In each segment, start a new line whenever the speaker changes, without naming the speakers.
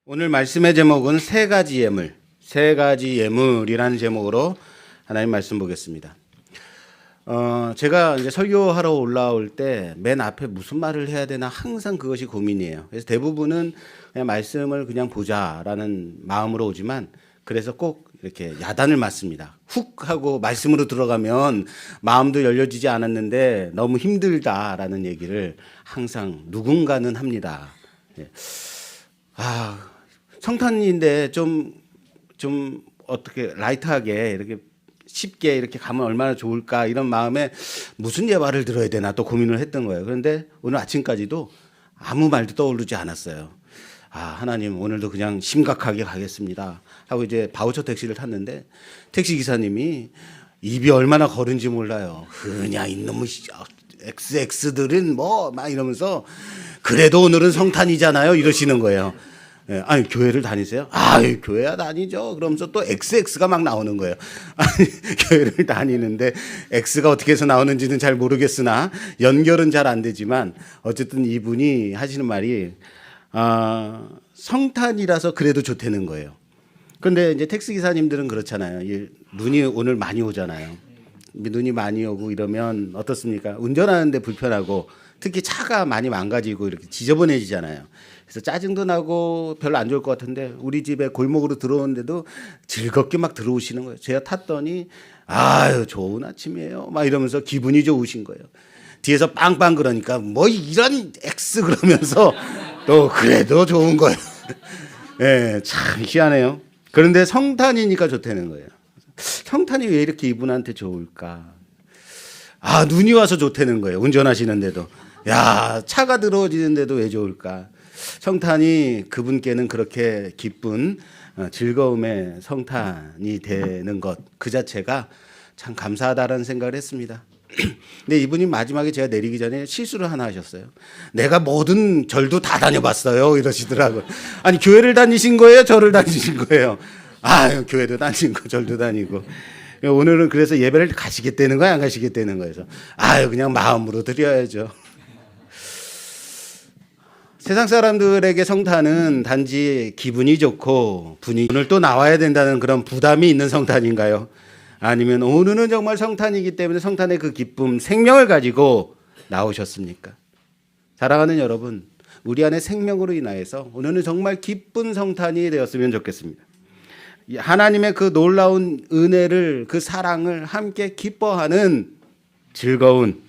오늘 말씀의 제목은 세 가지 예물이라는 제목으로 하나님 말씀 보겠습니다. 제가 이제 설교하러 올라올 때 맨 앞에 무슨 말을 해야 되나 항상 그것이 고민이에요. 그래서 대부분은 그냥 말씀을 그냥 보자라는 마음으로 오지만 그래서 꼭 이렇게 야단을 맞습니다. 훅 하고 말씀으로 들어가면 마음도 열려지지 않았는데 너무 힘들다라는 얘기를 항상 누군가는 합니다. 성탄인데 좀 어떻게 라이트하게 이렇게 쉽게 이렇게 가면 얼마나 좋을까 이런 마음에 무슨 예화를 들어야 되나 또 고민을 했던 거예요. 그런데 오늘 아침까지도 아무 말도 떠오르지 않았어요. 하나님 오늘도 그냥 심각하게 가겠습니다 하고 이제 바우처 택시를 탔는데 택시 기사님이 입이 얼마나 거른지 몰라요. 그냥 이놈의 XX들은 뭐 막 이러면서 그래도 오늘은 성탄이잖아요 이러시는 거예요. 아니 교회를 다니세요? 교회야 다니죠. 그러면서 또 XX가 막 나오는 거예요. 아니 교회를 다니는데 X가 어떻게 해서 나오는지는 잘 모르겠으나 연결은 잘 안 되지만 어쨌든 이분이 하시는 말이 성탄이라서 그래도 좋다는 거예요. 그런데 이제 택시 기사님들은 그렇잖아요. 눈이 오늘 많이 오잖아요. 눈이 많이 오고 이러면 어떻습니까? 운전하는데 불편하고 특히 차가 많이 망가지고 이렇게 지저분해지잖아요. 그래서 짜증도 나고 별로 안 좋을 것 같은데 우리 집에 골목으로 들어오는데도 즐겁게 막 들어오시는 거예요. 제가 탔더니 좋은 아침이에요 막 이러면서 기분이 좋으신 거예요. 뒤에서 빵빵 그러니까 뭐 이런 X 그러면서 또 그래도 좋은 거예요. 참 희한해요. 그런데 성탄이니까 좋다는 거예요. 성탄이 왜 이렇게 이분한테 좋을까? 눈이 와서 좋다는 거예요. 운전하시는데도. 차가 들어오지는데도 왜 좋을까? 성탄이 그분께는 그렇게 기쁜 즐거움의 성탄이 되는 것 그 자체가 참 감사하다라는 생각을 했습니다. 근데 이분이 마지막에 제가 내리기 전에 실수를 하나 하셨어요. 내가 모든 절도 다 다녀봤어요 이러시더라고요. 아니 교회를 다니신 거예요? 절을 다니신 거예요? 교회도 다니고 절도 다니고. 오늘은 그래서 예배를 가시겠다는 거야 안 가시겠다는 거예요? 그냥 마음으로 드려야죠. 세상 사람들에게 성탄은 단지 기분이 좋고 오늘 또 나와야 된다는 그런 부담이 있는 성탄인가요? 아니면 오늘은 정말 성탄이기 때문에 성탄의 그 기쁨, 생명을 가지고 나오셨습니까? 사랑하는 여러분, 우리 안에 생명으로 인하여서 오늘은 정말 기쁜 성탄이 되었으면 좋겠습니다. 하나님의 그 놀라운 은혜를, 그 사랑을 함께 기뻐하는 즐거운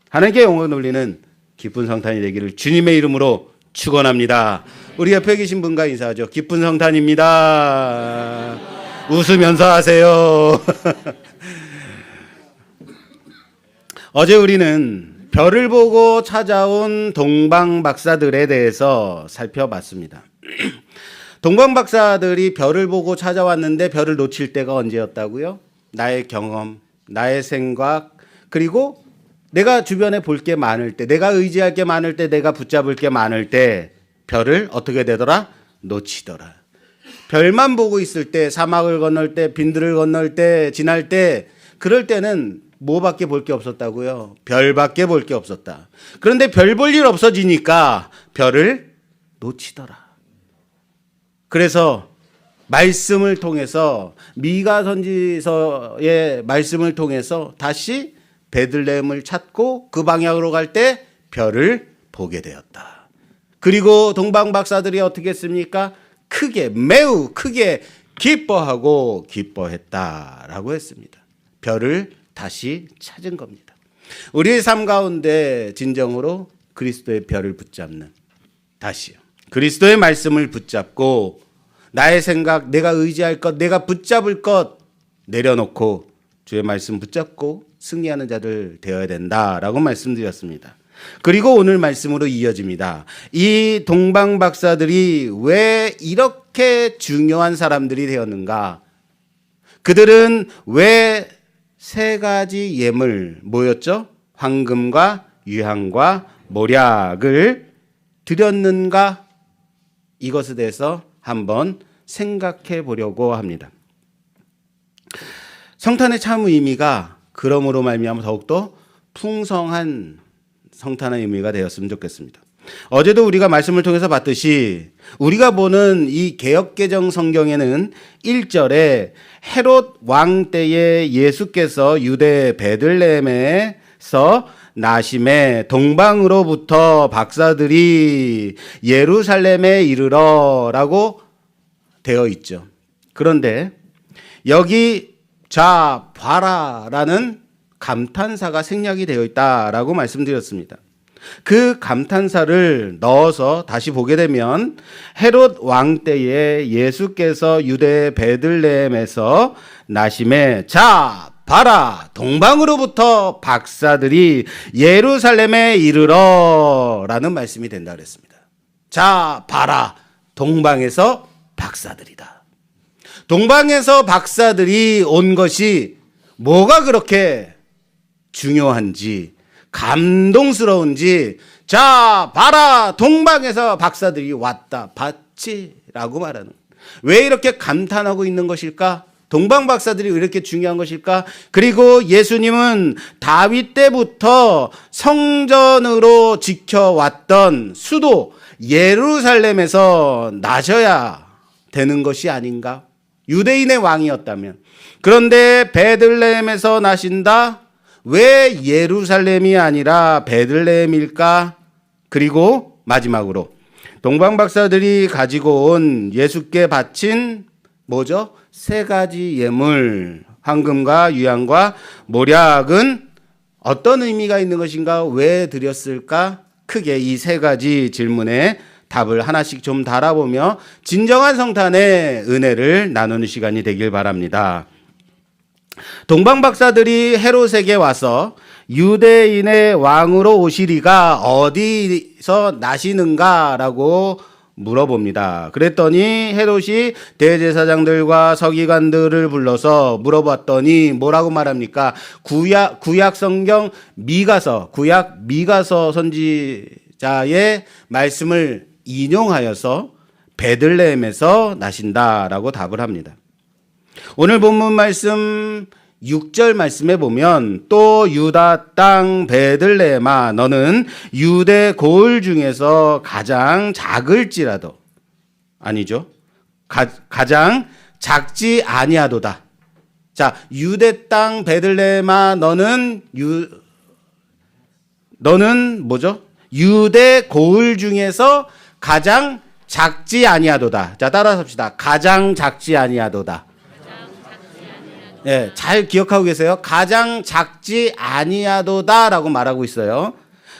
하나님께 영광 돌리는 기쁜 성탄이 되기를 주님의 이름으로 축원합니다. 우리 옆에 계신 분과 인사하죠. 기쁜 성탄입니다. 웃으면서 하세요. 어제 우리는 별을 보고 찾아온 동방박사들에 대해서 살펴봤습니다. 동방박사들이 별을 보고 찾아왔는데 별을 놓칠 때가 언제였다고요? 나의 경험, 나의 생각, 그리고 내가 주변에 볼 게 많을 때, 내가 의지할 게 많을 때, 내가 붙잡을 게 많을 때 별을 어떻게 되더라? 놓치더라. 별만 보고 있을 때, 사막을 건널 때, 빈들을 건널 때, 지날 때, 그럴 때는 뭐밖에 볼 게 없었다고요? 별밖에 볼 게 없었다. 그런데 별 볼 일 없어지니까 별을 놓치더라. 그래서 말씀을 통해서 미가 선지서의 말씀을 통해서 다시 베들레헴을 찾고 그 방향으로 갈 때 별을 보게 되었다. 그리고 동방박사들이 어떻게 했습니까? 매우 크게 기뻐하고 기뻐했다라고 했습니다. 별을 다시 찾은 겁니다. 우리의 삶 가운데 진정으로 그리스도의 별을 붙잡는, 다시요, 그리스도의 말씀을 붙잡고 나의 생각, 내가 의지할 것, 내가 붙잡을 것 내려놓고 주의 말씀 붙잡고 승리하는 자들 되어야 된다라고 말씀드렸습니다. 그리고 오늘 말씀으로 이어집니다. 이 동방박사들이 왜 이렇게 중요한 사람들이 되었는가? 그들은 왜 세 가지 예물 뭐였죠? 황금과 유향과 모략을 드렸는가? 이것에 대해서 한번 생각해 보려고 합니다. 성탄의 참 의미가 그러므로 말미암아 더욱더 풍성한 성탄의 의미가 되었으면 좋겠습니다. 어제도 우리가 말씀을 통해서 봤듯이 우리가 보는 이 개역개정 성경에는 1절에 헤롯 왕 때에 예수께서 유대 베들레헴에서 나심에 동방으로부터 박사들이 예루살렘에 이르러라고 되어 있죠. 그런데 여기 자 봐라라는 감탄사가 생략이 되어 있다라고 말씀드렸습니다. 그 감탄사를 넣어서 다시 보게 되면 헤롯 왕 때에 예수께서 유대 베들레헴에서 나심에 자 봐라 동방으로부터 박사들이 예루살렘에 이르러라는 말씀이 된다 그랬습니다. 자 봐라 동방에서 박사들이다. 동방에서 박사들이 온 것이 뭐가 그렇게 중요한지 감동스러운지 자 봐라 동방에서 박사들이 왔다 봤지? 라고 말하는 왜 이렇게 감탄하고 있는 것일까? 동방 박사들이 왜 이렇게 중요한 것일까? 그리고 예수님은 다윗 때부터 성전으로 지켜왔던 수도 예루살렘에서 나셔야 되는 것이 아닌가? 유대인의 왕이었다면. 그런데 베들레헴에서 나신다? 왜 예루살렘이 아니라 베들레헴일까? 그리고 마지막으로 동방 박사들이 가지고 온 예수께 바친 뭐죠? 세 가지 예물, 황금과 유향과 모략은 어떤 의미가 있는 것인가? 왜 드렸을까? 크게 이 세 가지 질문에 답을 하나씩 좀 달아보며 진정한 성탄의 은혜를 나누는 시간이 되길 바랍니다. 동방 박사들이 헤롯에게 와서 유대인의 왕으로 오시리가 어디서 나시는가라고 물어봅니다. 그랬더니 헤롯이 대제사장들과 서기관들을 불러서 물어봤더니 뭐라고 말합니까? 구약 성경 구약 미가서 선지자의 말씀을 인용하여서 베들레헴에서 나신다라고 답을 합니다. 오늘 본문 말씀 6절 말씀에 보면 또 유다 땅 베들레헴아 너는 유대 고을 중에서 가장 작을지라도 아니죠. 가장 작지 아니하도다. 자, 유대 땅 베들레헴아 너는 뭐죠? 유대 고을 중에서 가장 작지 아니하도다. 자, 따라서 합시다. 가장 작지 아니하도다. 예, 잘 기억하고 계세요. 가장 작지 아니하도다라고 말하고 있어요.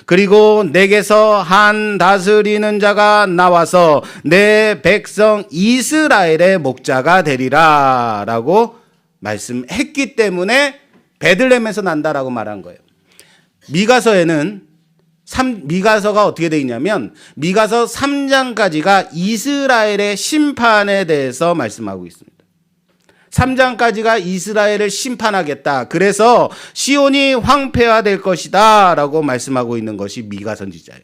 그리고 내게서 한 다스리는 자가 나와서 내 백성 이스라엘의 목자가 되리라라고 말씀했기 때문에 베들레헴에서 난다라고 말한 거예요. 미가서가 어떻게 되어 있냐면 미가서 3장까지가 이스라엘의 심판에 대해서 말씀하고 있습니다. 3장까지가 이스라엘을 심판하겠다. 그래서 시온이 황폐화될 것이다 라고 말씀하고 있는 것이 미가 선지자예요.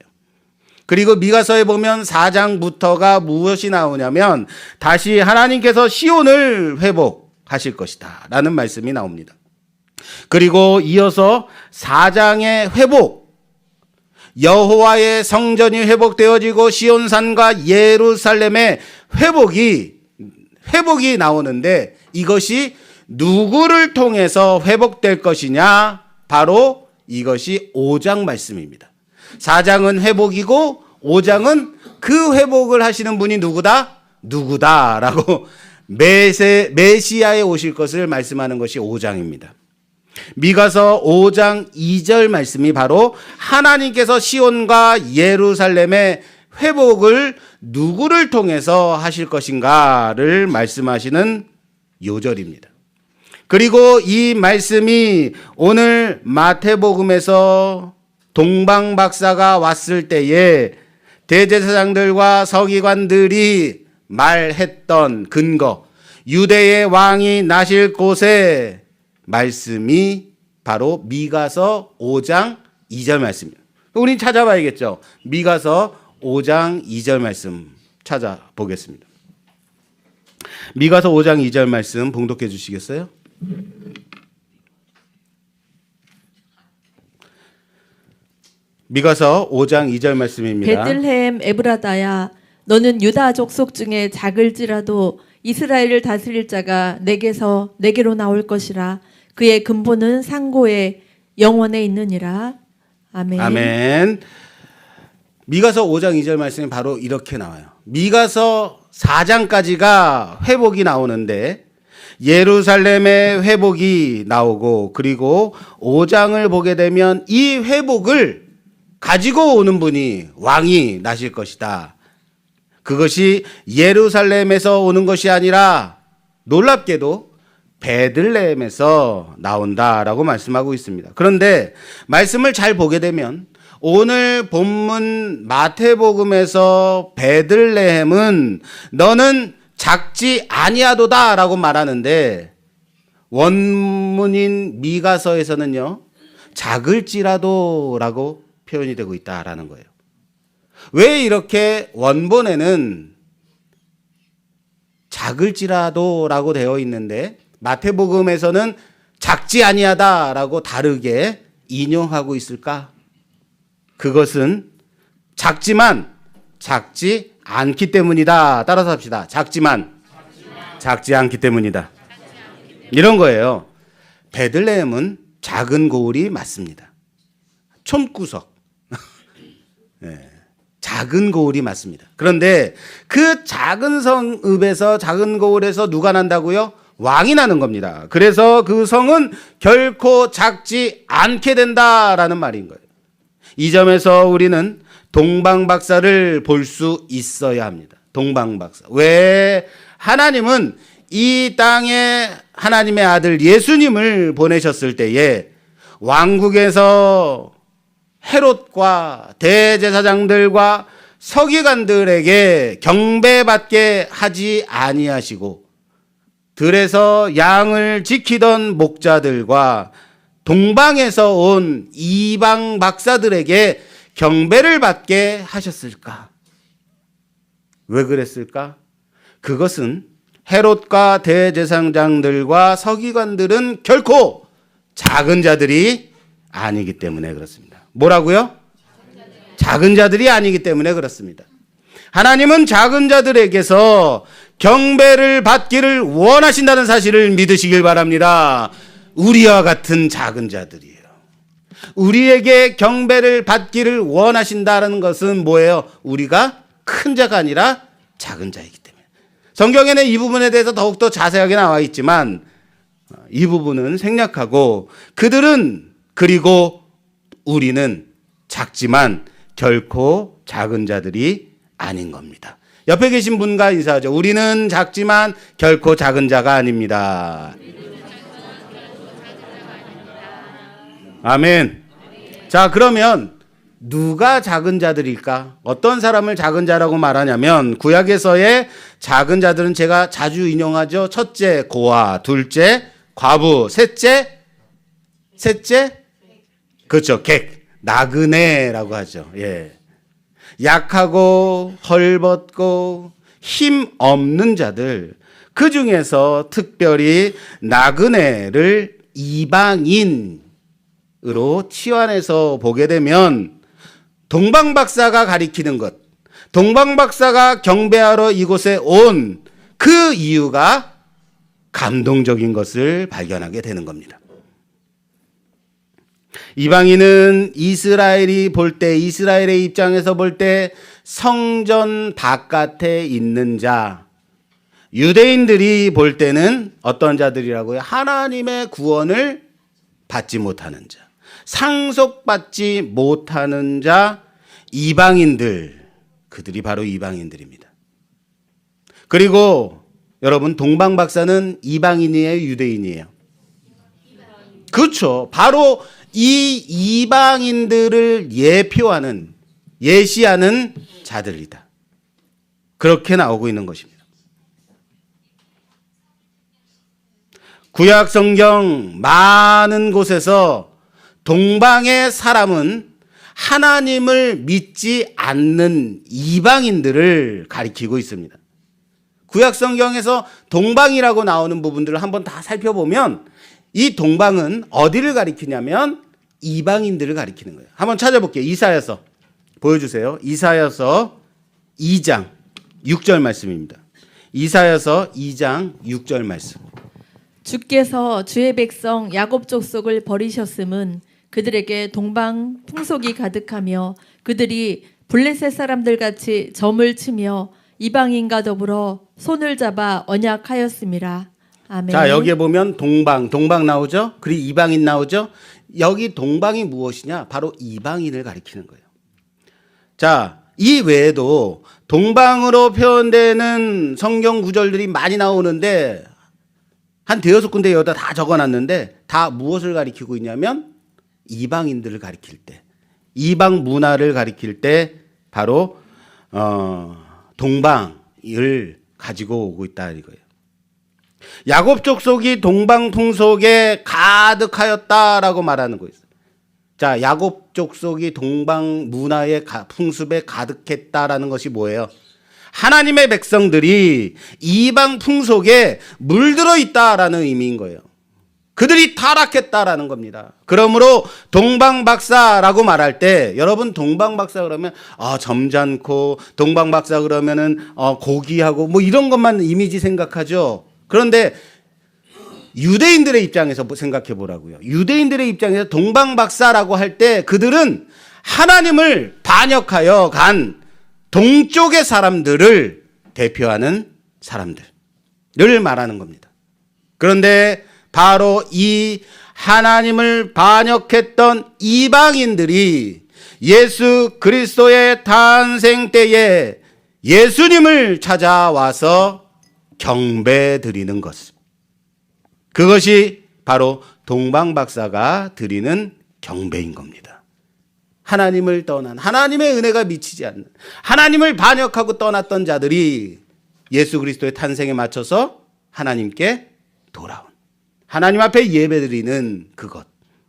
그리고 미가서에 보면 4장부터가 무엇이 나오냐면 다시 하나님께서 시온을 회복하실 것이다 라는 말씀이 나옵니다. 그리고 이어서 4장의 회복, 여호와의 성전이 회복되어지고 시온산과 예루살렘의 회복이 나오는데 이것이 누구를 통해서 회복될 것이냐? 바로 이것이 5장 말씀입니다. 4장은 회복이고 5장은 그 회복을 하시는 분이 누구다라고 메시아에 오실 것을 말씀하는 것이 5장입니다. 미가서 5장 2절 말씀이 바로 하나님께서 시온과 예루살렘의 회복을 누구를 통해서 하실 것인가를 말씀하시는 요절입니다. 그리고 이 말씀이 오늘 마태복음에서 동방 박사가 왔을 때에 대제사장들과 서기관들이 말했던 근거, 유대의 왕이 나실 곳의 말씀이 바로 미가서 5장 2절 말씀입니다. 우린 찾아봐야겠죠. 미가서 5장 2절 말씀 찾아보겠습니다. 미가서 5장 2절 말씀 봉독해 주시겠어요? 미가서 5장 2절 말씀입니다.
베들레헴 에브라다야, 너는 유다 족속 중에 작을지라도 이스라엘을 다스릴 자가 내게로 나올 것이라. 그의 근본은 상고의 영원에 있느니라. 아멘.
아멘. 미가서 5장 2절 말씀이 바로 이렇게 나와요. 미가서 4장까지가 회복이 나오는데 예루살렘의 회복이 나오고, 그리고 5장을 보게 되면 이 회복을 가지고 오는 분이 왕이 나실 것이다. 그것이 예루살렘에서 오는 것이 아니라 놀랍게도 베들레헴에서 나온다라고 말씀하고 있습니다. 그런데 말씀을 잘 보게 되면 오늘 본문 마태복음에서 베들레헴은 너는 작지 아니하도다라고 말하는데, 원문인 미가서에서는요 작을지라도라고 표현이 되고 있다라는 거예요. 왜 이렇게 원본에는 작을지라도라고 되어 있는데 마태복음에서는 작지 아니하다라고 다르게 인용하고 있을까? 그것은 작지만 작지 않기 때문이다. 따라서 합시다. 작지만 작지 않기 때문이다. 이런 거예요. 베들레헴은 작은 고을이 맞습니다. 촌구석. 네. 작은 고을이 맞습니다. 그런데 그 작은 성읍에서, 작은 고을에서 누가 난다고요? 왕이 나는 겁니다. 그래서 그 성은 결코 작지 않게 된다라는 말인 거예요. 이 점에서 우리는 동방박사를 볼 수 있어야 합니다. 동방박사. 왜? 하나님은 이 땅에 하나님의 아들 예수님을 보내셨을 때에 왕국에서 헤롯과 대제사장들과 서기관들에게 경배받게 하지 아니하시고, 들에서 양을 지키던 목자들과 동방에서 온 이방 박사들에게 경배를 받게 하셨을까? 왜 그랬을까? 그것은 헤롯과 대제사장들과 서기관들은 결코 작은 자들이 아니기 때문에 그렇습니다. 뭐라고요? 작은 자들이 아니기 때문에 그렇습니다. 하나님은 작은 자들에게서 경배를 받기를 원하신다는 사실을 믿으시길 바랍니다. 우리와 같은 작은 자들이에요. 우리에게 경배를 받기를 원하신다는 것은 뭐예요? 우리가 큰 자가 아니라 작은 자이기 때문에. 성경에는 이 부분에 대해서 더욱더 자세하게 나와 있지만 이 부분은 생략하고, 그들은, 그리고 우리는 작지만 결코 작은 자들이 아닌 겁니다. 옆에 계신 분과 인사하죠. 우리는 작지만 결코 작은 자가 아닙니다. 아멘. 자, 그러면 누가 작은 자들일까? 어떤 사람을 작은 자라고 말하냐면, 구약에서의 작은 자들은 제가 자주 인용하죠. 첫째 고아, 둘째 과부, 셋째 그렇죠, 객, 나그네라고 하죠. 예. 약하고 헐벗고 힘 없는 자들, 그 중에서 특별히 나그네를 이방인으로 치환해서 보게 되면, 동방박사가 가리키는 것, 동방박사가 경배하러 이곳에 온 그 이유가 감동적인 것을 발견하게 되는 겁니다. 이방인은 이스라엘이 볼 때, 이스라엘의 입장에서 볼 때 성전 바깥에 있는 자, 유대인들이 볼 때는 어떤 자들이라고요? 하나님의 구원을 받지 못하는 자, 상속받지 못하는 자, 이방인들, 그들이 바로 이방인들입니다. 그리고 여러분, 동방박사는 이방인이에요, 유대인이에요? 그렇죠. 바로 이 이방인들을 예표하는, 예시하는 자들이다. 그렇게 나오고 있는 것입니다. 구약 성경 많은 곳에서 동방의 사람은 하나님을 믿지 않는 이방인들을 가리키고 있습니다. 구약 성경에서 동방이라고 나오는 부분들을 한번 다 살펴보면, 이 동방은 어디를 가리키냐면 이방인들을 가리키는 거예요. 한번 찾아볼게요. 이사야서 보여주세요. 이사야서 2장 6절 말씀입니다. 이사야서 2장 6절 말씀.
주께서 주의 백성 야곱 족속을 버리셨음은 그들에게 동방 풍속이 가득하며 그들이 블레셋 사람들 같이 점을 치며 이방인과 더불어 손을 잡아 언약하였음이라. 아멘.
자, 여기에 보면 동방 나오죠? 그리고 이방인 나오죠? 여기 동방이 무엇이냐? 바로 이방인을 가리키는 거예요. 자, 이 외에도 동방으로 표현되는 성경 구절들이 많이 나오는데 한 대여섯 군데 여기다 다 적어놨는데 다 무엇을 가리키고 있냐면 이방인들을 가리킬 때, 이방 문화를 가리킬 때 바로 동방을 가지고 오고 있다 이거예요. 야곱 족속이 동방 풍속에 가득하였다라고 말하는 거예요. 자, 야곱 족속이 동방 문화의 풍습에 가득했다라는 것이 뭐예요? 하나님의 백성들이 이방 풍속에 물들어 있다라는 의미인 거예요. 그들이 타락했다라는 겁니다. 그러므로 동방박사라고 말할 때 여러분 동방박사 그러면 점잖고 동방박사 그러면은 고귀하고 뭐 이런 것만 이미지 생각하죠. 그런데 유대인들의 입장에서 생각해 보라고요. 유대인들의 입장에서 동방박사라고 할 때 그들은 하나님을 반역하여 간 동쪽의 사람들을 대표하는 사람들을 말하는 겁니다. 그런데 바로 이 하나님을 반역했던 이방인들이 예수 그리스도의 탄생 때에 예수님을 찾아와서 경배 드리는 것. 그것이 바로 동방박사가 드리는 경배인 겁니다. 하나님을 떠난, 하나님의 은혜가 미치지 않는, 하나님을 반역하고 떠났던 자들이 예수 그리스도의 탄생에 맞춰서 하나님께 돌아온, 하나님 앞에 예배드리는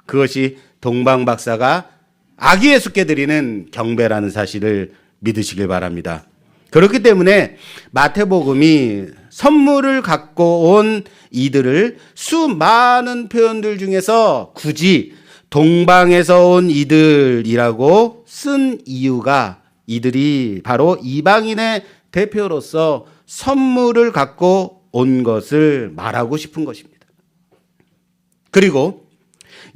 그것이 동방박사가 아기 예수께 드리는 경배라는 사실을 믿으시길 바랍니다. 그렇기 때문에 마태복음이 선물을 갖고 온 이들을 수많은 표현들 중에서 굳이 동방에서 온 이들이라고 쓴 이유가 이들이 바로 이방인의 대표로서 선물을 갖고 온 것을 말하고 싶은 것입니다. 그리고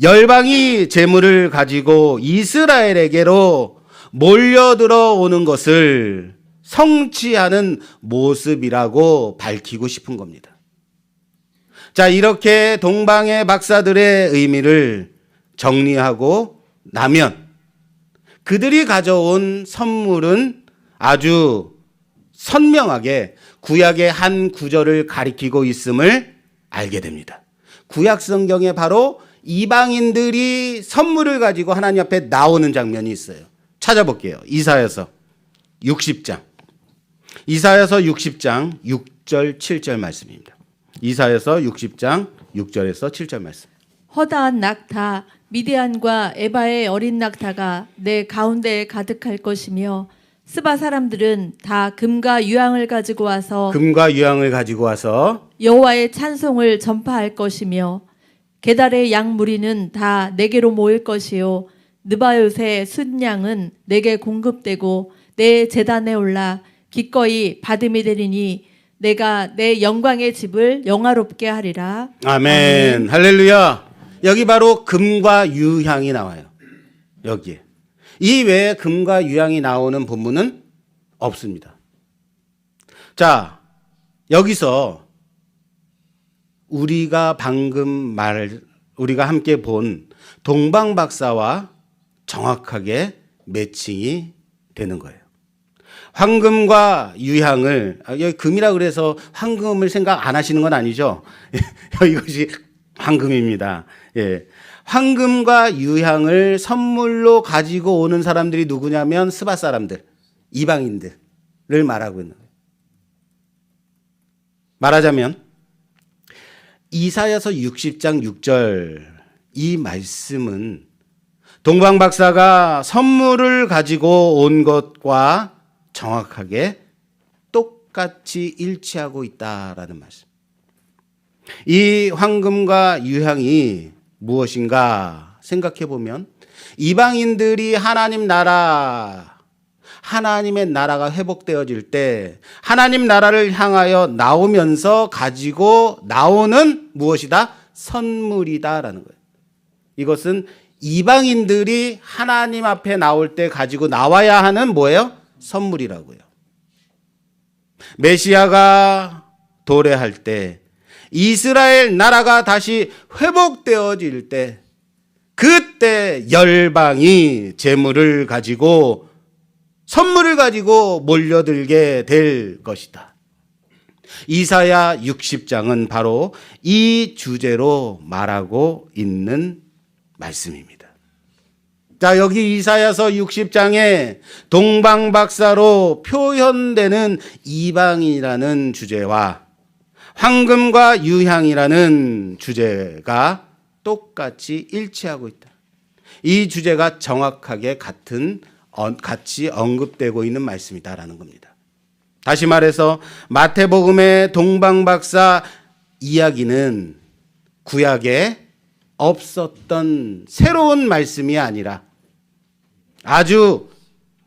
열방이 재물을 가지고 이스라엘에게로 몰려들어 오는 것을 성취하는 모습이라고 밝히고 싶은 겁니다. 자, 이렇게 동방의 박사들의 의미를 정리하고 나면 그들이 가져온 선물은 아주 선명하게 구약의 한 구절을 가리키고 있음을 알게 됩니다. 구약 성경에 바로 이방인들이 선물을 가지고 하나님 앞에 나오는 장면이 있어요. 찾아볼게요. 이사야서 60장. 이사야서 60장 6절 7절 말씀입니다. 이사야서 60장 6절에서 7절 말씀.
허다한 낙타 미디안과 에바의 어린 낙타가 내 가운데에 가득할 것이며 스바 사람들은 다 금과 유황을 가지고 와서 여호와의 찬송을 전파할 것이며 게달의 양 무리는 다 내게로 모일 것이요 느바요의 순양은 내게 공급되고 내 제단에 올라 기꺼이 받음이 되리니 내가 내 영광의 집을 영화롭게 하리라.
아멘. 할렐루야. 여기 바로 금과 유향이 나와요. 여기에. 이 외에 금과 유향이 나오는 본문은 없습니다. 자, 여기서 우리가 우리가 함께 본 동방박사와 정확하게 매칭이 되는 거예요. 황금과 유향을, 여기 금이라 그래서 황금을 생각 안 하시는 건 아니죠? 이것이 황금입니다. 예. 황금과 유향을 선물로 가지고 오는 사람들이 누구냐면 스바 사람들, 이방인들을 말하고 있는 거예요. 말하자면 이사야서 60장 6절 이 말씀은 동방박사가 선물을 가지고 온 것과 정확하게 똑같이 일치하고 있다라는 말씀. 이 황금과 유향이 무엇인가 생각해 보면 이방인들이 하나님의 나라가 회복되어질 때 하나님 나라를 향하여 나오면서 가지고 나오는 무엇이다? 선물이다라는 거예요. 이것은 이방인들이 하나님 앞에 나올 때 가지고 나와야 하는 뭐예요? 선물이라고요. 메시아가 도래할 때 이스라엘 나라가 다시 회복되어질 때 그때 열방이 재물을 가지고 선물을 가지고 몰려들게 될 것이다. 이사야 60장은 바로 이 주제로 말하고 있는 말씀입니다. 자, 여기 이사야서 60장에 동방박사로 표현되는 이방이라는 주제와 황금과 유향이라는 주제가 똑같이 일치하고 있다. 이 주제가 정확하게 같이 언급되고 있는 말씀이다라는 겁니다. 다시 말해서 마태복음의 동방박사 이야기는 구약에 없었던 새로운 말씀이 아니라 아주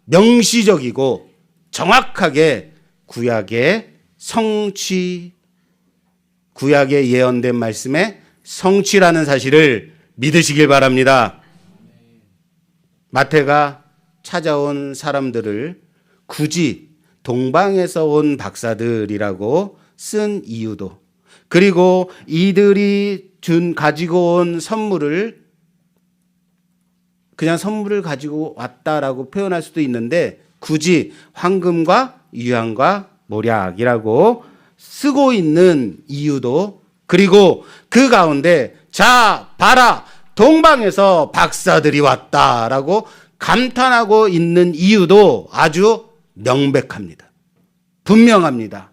명시적이고 정확하게 구약에 예언된 말씀의 성취라는 사실을 믿으시길 바랍니다. 마태가 찾아온 사람들을 굳이 동방에서 온 박사들이라고 쓴 이유도, 그리고 이들이 가지고 온 선물을 그냥 선물을 가지고 왔다라고 표현할 수도 있는데 굳이 황금과 유향과 모략이라고 쓰고 있는 이유도, 그리고 그 가운데 자 봐라 동방에서 박사들이 왔다라고 감탄하고 있는 이유도 아주 명백합니다. 분명합니다.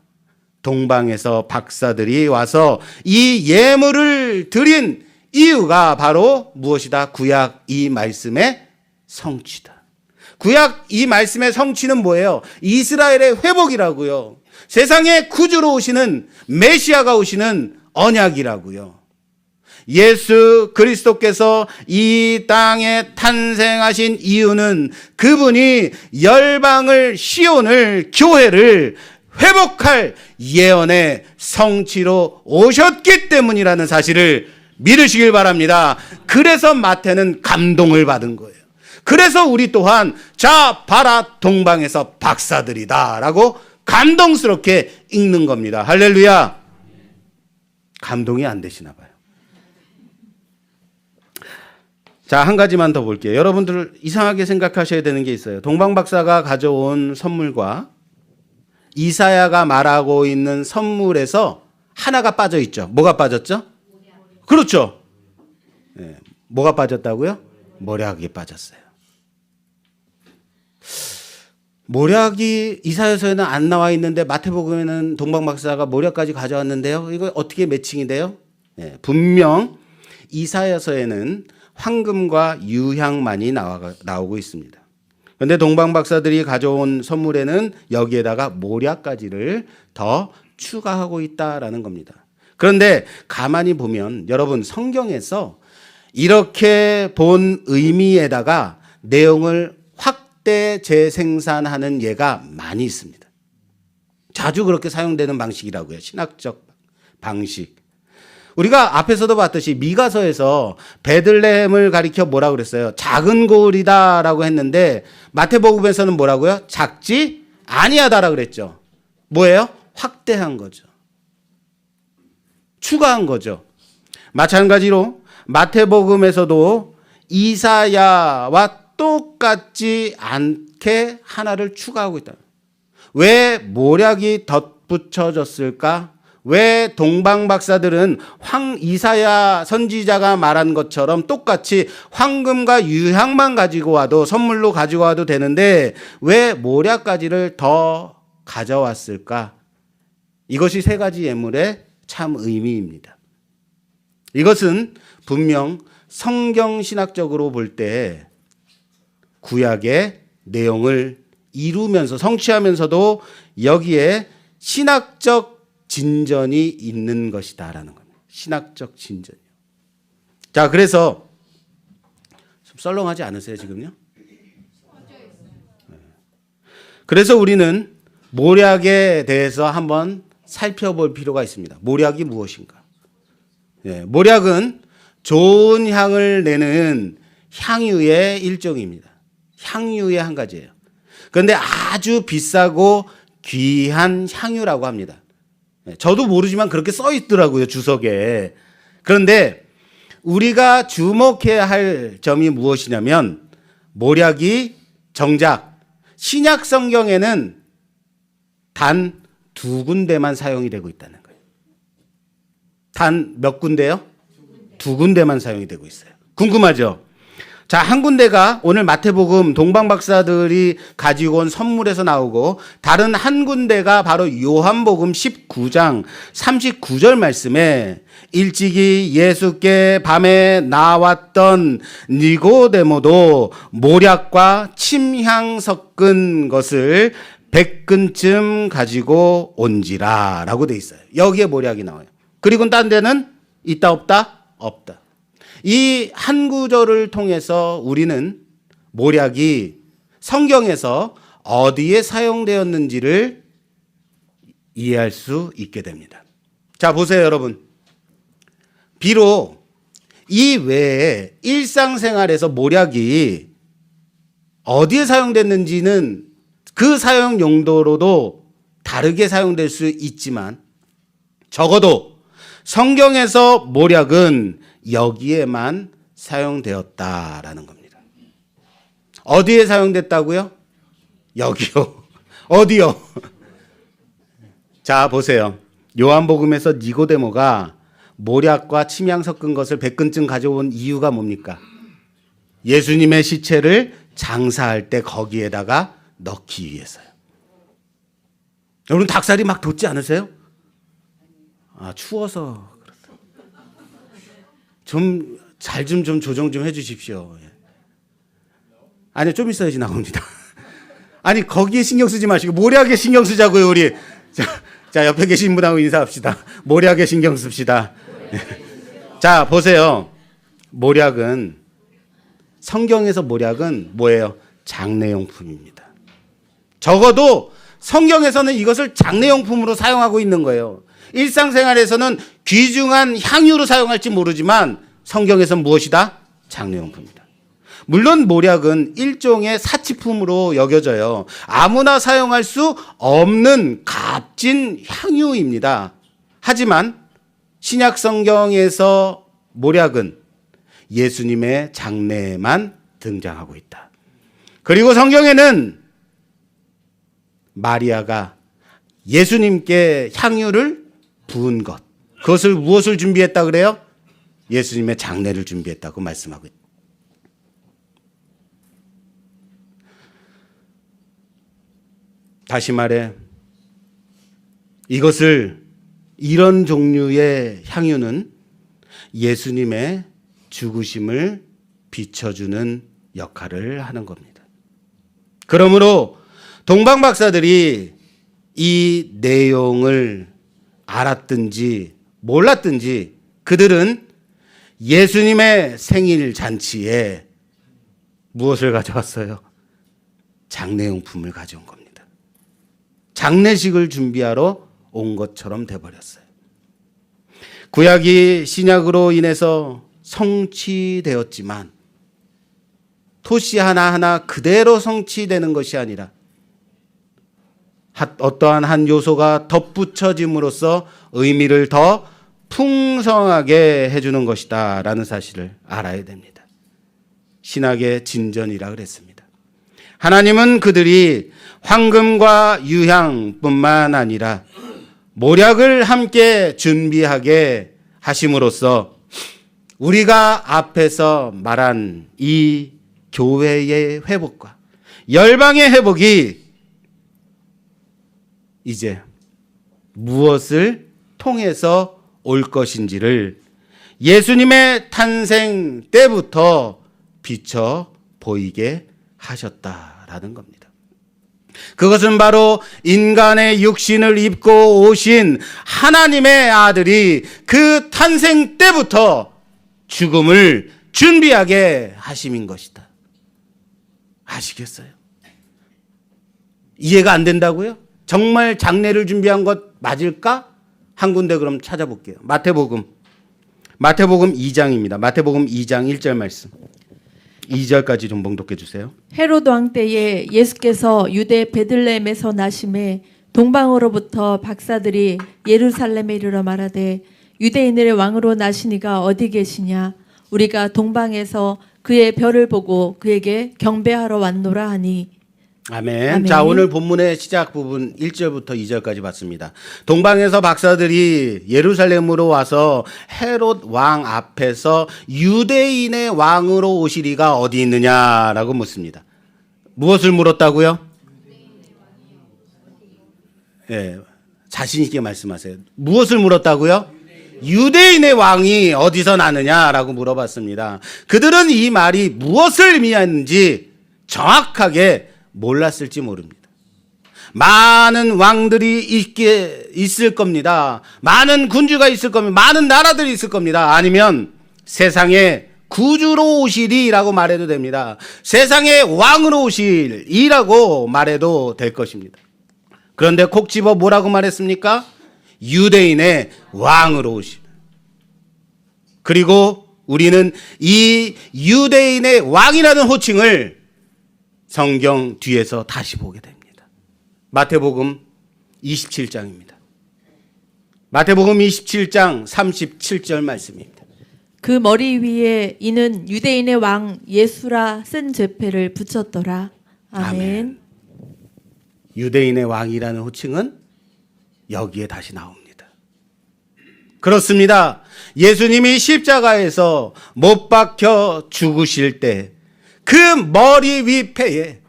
동방에서 박사들이 와서 이 예물을 드린 이유가 바로 무엇이다? 구약 이 말씀의 성취다. 구약 이 말씀의 성취는 뭐예요? 이스라엘의 회복이라고요. 세상의 구주로 오시는 메시아가 오시는 언약이라고요. 예수 그리스도께서 이 땅에 탄생하신 이유는 그분이 열방을, 시온을, 교회를 회복할 예언의 성취로 오셨기 때문이라는 사실을 믿으시길 바랍니다. 그래서 마태는 감동을 받은 거예요. 그래서 우리 또한 자 봐라 동방에서 박사들이다 라고 감동스럽게 읽는 겁니다. 할렐루야. 감동이 안 되시나 봐요. 자, 한 가지만 더 볼게요. 여러분들 이상하게 생각하셔야 되는 게 있어요. 동방박사가 가져온 선물과 이사야가 말하고 있는 선물에서 하나가 빠져 있죠. 뭐가 빠졌죠? 그렇죠. 네. 뭐가 빠졌다고요? 모략이 빠졌어요. 모략이 이사야서에는 안 나와 있는데 마태복음에는 동방박사가 모략까지 가져왔는데요. 이거 어떻게 매칭이 돼요? 네. 분명 이사야서에는 황금과 유향만이 나오고 있습니다. 그런데 동방박사들이 가져온 선물에는 여기에다가 모략까지를 더 추가하고 있다라는 겁니다. 그런데 가만히 보면 여러분 성경에서 이렇게 본 의미에다가 내용을 확대 재생산하는 예가 많이 있습니다. 자주 그렇게 사용되는 방식이라고요. 신학적 방식. 우리가 앞에서도 봤듯이 미가서에서 베들레헴을 가리켜 뭐라고 그랬어요? 작은 고을이다라고 했는데 마태복음에서는 뭐라고요? 작지 아니하다라고 그랬죠. 뭐예요? 확대한 거죠. 추가한 거죠. 마찬가지로 마태복음에서도 이사야와 똑같지 않게 하나를 추가하고 있다. 왜 모략이 덧붙여졌을까? 왜 동방박사들은 이사야 선지자가 말한 것처럼 똑같이 황금과 유향만 가지고 와도 선물로 가지고 와도 되는데 왜 모략까지를 더 가져왔을까? 이것이 세 가지 예물의 참 의미입니다. 이것은 분명 성경신학적으로 볼 때 구약의 내용을 이루면서 성취하면서도 여기에 신학적 진전이 있는 것이다라는 겁니다. 신학적 진전이요. 자, 그래서 좀 썰렁하지 않으세요 지금요? 그래서 우리는 모략에 대해서 한번 살펴볼 필요가 있습니다. 모략이 무엇인가? 모략은 좋은 향을 내는 향유의 일종입니다. 향유의 한 가지예요. 그런데 아주 비싸고 귀한 향유라고 합니다. 저도 모르지만 그렇게 써 있더라고요, 주석에. 그런데 우리가 주목해야 할 점이 무엇이냐면 모략이 정작 신약 성경에는 단 2군데만 사용이 되고 있다는 거예요. 단 몇 군데요? 2군데만 사용이 되고 있어요. 궁금하죠? 자, 한 군데가 오늘 마태복음 동방 박사들이 가지고 온 선물에서 나오고, 다른 한 군데가 바로 요한복음 19장 39절 말씀에 일찍이 예수께 밤에 나왔던 니고데모도 모략과 침향 섞은 것을 100근쯤 가지고 온지라 라고 돼 있어요. 여기에 모략이 나와요. 그리고 딴 데는 있다 없다? 없다. 이 한 구절을 통해서 우리는 모략이 성경에서 어디에 사용되었는지를 이해할 수 있게 됩니다. 자, 보세요, 여러분. 비록 이 외에 일상생활에서 모략이 어디에 사용됐는지는 그 사용 용도로도 다르게 사용될 수 있지만, 적어도 성경에서 모략은 여기에만 사용되었다라는 겁니다. 어디에 사용됐다고요? 여기요. 어디요? 자, 보세요. 요한복음에서 니고데모가 모략과 침향 섞은 것을 100근쯤 가져온 이유가 뭡니까? 예수님의 시체를 장사할 때 거기에다가 넣기 위해서요. 여러분, 닭살이 막 돋지 않으세요? 아, 추워서 그렇다. 좀 잘 좀 조정 좀 해주십시오. 아니, 좀 있어야지 나옵니다. 아니, 거기에 신경 쓰지 마시고 모략에 신경 쓰자고요, 우리. 자, 옆에 계신 분하고 인사합시다. 모략에 신경 씁시다. 자, 보세요. 모략은, 성경에서 모략은 뭐예요? 장례용품입니다. 적어도 성경에서는 이것을 장례용품으로 사용하고 있는 거예요. 일상생활에서는 귀중한 향유로 사용할지 모르지만 성경에서는 무엇이다? 장례용품이다. 물론 모략은 일종의 사치품으로 여겨져요. 아무나 사용할 수 없는 값진 향유입니다. 하지만 신약 성경에서 모략은 예수님의 장례에만 등장하고 있다. 그리고 성경에는 마리아가 예수님께 향유를 부은 것, 그것을 무엇을 준비했다 그래요? 예수님의 장례를 준비했다고 말씀하고 있다. 다시 말해, 이런 종류의 향유는 예수님의 죽으심을 비춰주는 역할을 하는 겁니다. 그러므로 동방 박사들이 이 내용을 알았든지 몰랐든지 그들은 예수님의 생일 잔치에 무엇을 가져왔어요? 장례용품을 가져온 겁니다. 장례식을 준비하러 온 것처럼 돼버렸어요. 구약이 신약으로 인해서 성취되었지만 토시 하나하나 그대로 성취되는 것이 아니라 어떠한 한 요소가 덧붙여짐으로써 의미를 더 풍성하게 해주는 것이다 라는 사실을 알아야 됩니다. 신학의 진전이라 그랬습니다. 하나님은 그들이 황금과 유향뿐만 아니라 모략을 함께 준비하게 하심으로써 우리가 앞에서 말한 이 교회의 회복과 열방의 회복이 이제 무엇을 통해서 올 것인지를 예수님의 탄생 때부터 비춰 보이게 하셨다라는 겁니다. 그것은 바로 인간의 육신을 입고 오신 하나님의 아들이 그 탄생 때부터 죽음을 준비하게 하심인 것이다. 아시겠어요? 이해가 안 된다고요? 정말 장례를 준비한 것 맞을까? 한 군데 그럼 찾아볼게요. 마태복음 2장입니다. 마태복음 2장 1절 말씀. 2절까지 좀 봉독해 주세요.
헤롯 왕 때에 예수께서 유대 베들레헴에서 나심에 동방으로부터 박사들이 예루살렘에 이르러 말하되 유대인들의 왕으로 나시니가 어디 계시냐? 우리가 동방에서 그의 별을 보고 그에게 경배하러 왔노라 하니.
아멘.
아멘.
자, 오늘 본문의 시작 부분 1절부터 2절까지 봤습니다. 동방에서 박사들이 예루살렘으로 와서 헤롯 왕 앞에서 유대인의 왕으로 오시리가 어디 있느냐라고 묻습니다. 무엇을 물었다고요? 예, 자신 있게 말씀하세요. 무엇을 물었다고요? 유대인의 왕이 어디서 나느냐라고 물어봤습니다. 그들은 이 말이 무엇을 의미하는지 정확하게 몰랐을지 모릅니다. 많은 왕들이 있을 겁니다. 많은 군주가 있을 겁니다. 많은 나라들이 있을 겁니다. 아니면 세상에 구주로 오시리라고 말해도 됩니다. 세상의 왕으로 오시리라고 말해도 될 것입니다. 그런데 콕 집어 뭐라고 말했습니까? 유대인의 왕으로 오시리. 그리고 우리는 이 유대인의 왕이라는 호칭을 성경 뒤에서 다시 보게 됩니다. 마태복음 27장입니다. 마태복음 27장 37절 말씀입니다.
그 머리 위에 이는 유대인의 왕 예수라 쓴 제패를 붙였더라. 아멘.
아멘. 유대인의 왕이라는 호칭은 여기에 다시 나옵니다. 그렇습니다. 예수님이 십자가에서 못 박혀 죽으실 때 그 머리 위 패에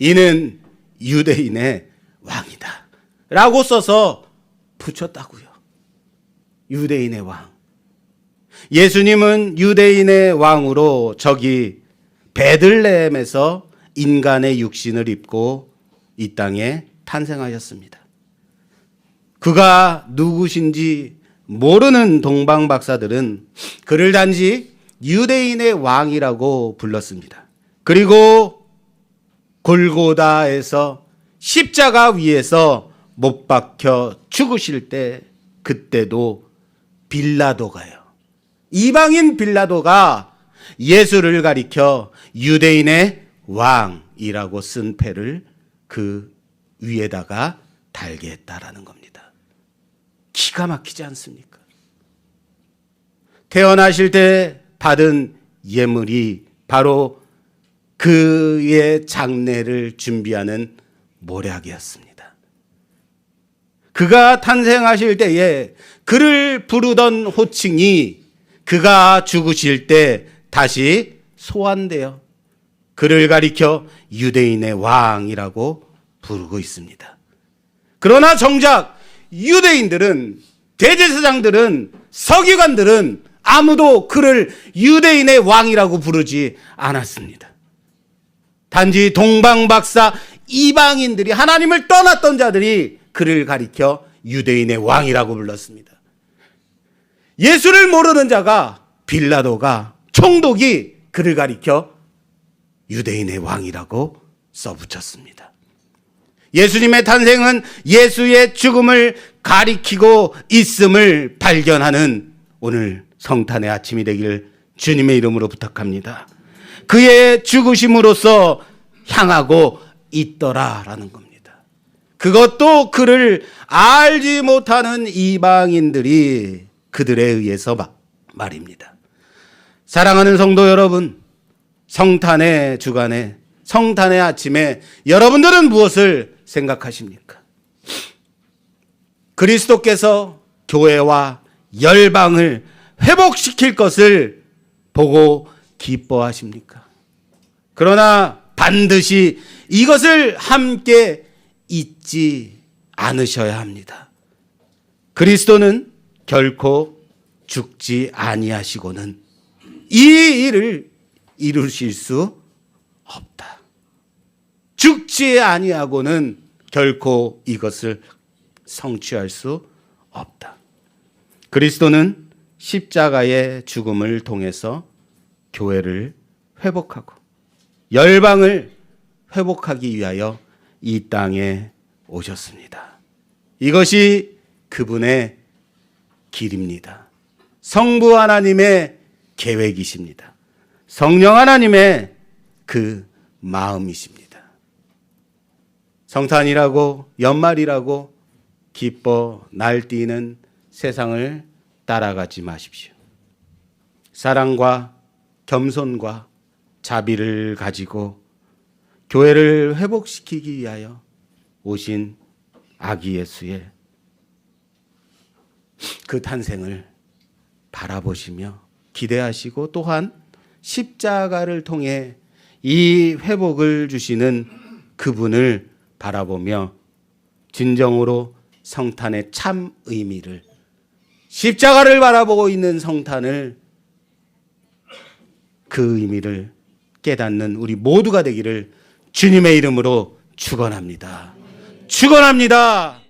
이는 유대인의 왕이다 라고 써서 붙였다고요. 유대인의 왕. 예수님은 유대인의 왕으로 저기 베들레헴에서 인간의 육신을 입고 이 땅에 탄생하셨습니다. 그가 누구신지 모르는 동방 박사들은 그를 단지 유대인의 왕이라고 불렀습니다. 그리고 골고다에서 십자가 위에서 못 박혀 죽으실 때 그때도 빌라도가요. 이방인 빌라도가 예수를 가리켜 유대인의 왕이라고 쓴 패를 그 위에다가 달게 했다라는 겁니다. 기가 막히지 않습니까? 태어나실 때 받은 예물이 바로 그의 장례를 준비하는 모략이었습니다. 그가 탄생하실 때에 그를 부르던 호칭이 그가 죽으실 때 다시 소환되어 그를 가리켜 유대인의 왕이라고 부르고 있습니다. 그러나 정작 유대인들은, 대제사장들은, 서기관들은 아무도 그를 유대인의 왕이라고 부르지 않았습니다. 단지 동방박사 이방인들이, 하나님을 떠났던 자들이 그를 가리켜 유대인의 왕이라고 불렀습니다. 예수를 모르는 자가, 빌라도가, 총독이 그를 가리켜 유대인의 왕이라고 써붙였습니다. 예수님의 탄생은 예수의 죽음을 가리키고 있음을 발견하는 오늘 성탄의 아침이 되길 주님의 이름으로 부탁합니다. 그의 죽으심으로써 향하고 있더라라는 겁니다. 그것도 그를 알지 못하는 이방인들이 그들에 의해서 말입니다. 사랑하는 성도 여러분, 성탄의 주간에, 성탄의 아침에 여러분들은 무엇을 생각하십니까? 그리스도께서 교회와 열방을 회복시킬 것을 보고 기뻐하십니까? 그러나 반드시 이것을 함께 잊지 않으셔야 합니다. 그리스도는 결코 죽지 아니하시고는 이 일을 이루실 수 없다. 죽지 아니하고는 결코 이것을 성취할 수 없다. 그리스도는 십자가의 죽음을 통해서 교회를 회복하고 열방을 회복하기 위하여 이 땅에 오셨습니다. 이것이 그분의 길입니다. 성부 하나님의 계획이십니다. 성령 하나님의 그 마음이십니다. 성탄이라고 연말이라고 기뻐 날뛰는 세상을 따라가지 마십시오. 사랑과 겸손과 자비를 가지고 교회를 회복시키기 위하여 오신 아기 예수의 그 탄생을 바라보시며 기대하시고 또한 십자가를 통해 이 회복을 주시는 그분을 바라보며 진정으로 성탄의 참 의미를 십자가를 바라보고 있는 성탄을 그 의미를 깨닫는 우리 모두가 되기를 주님의 이름으로 축원합니다. 축원합니다.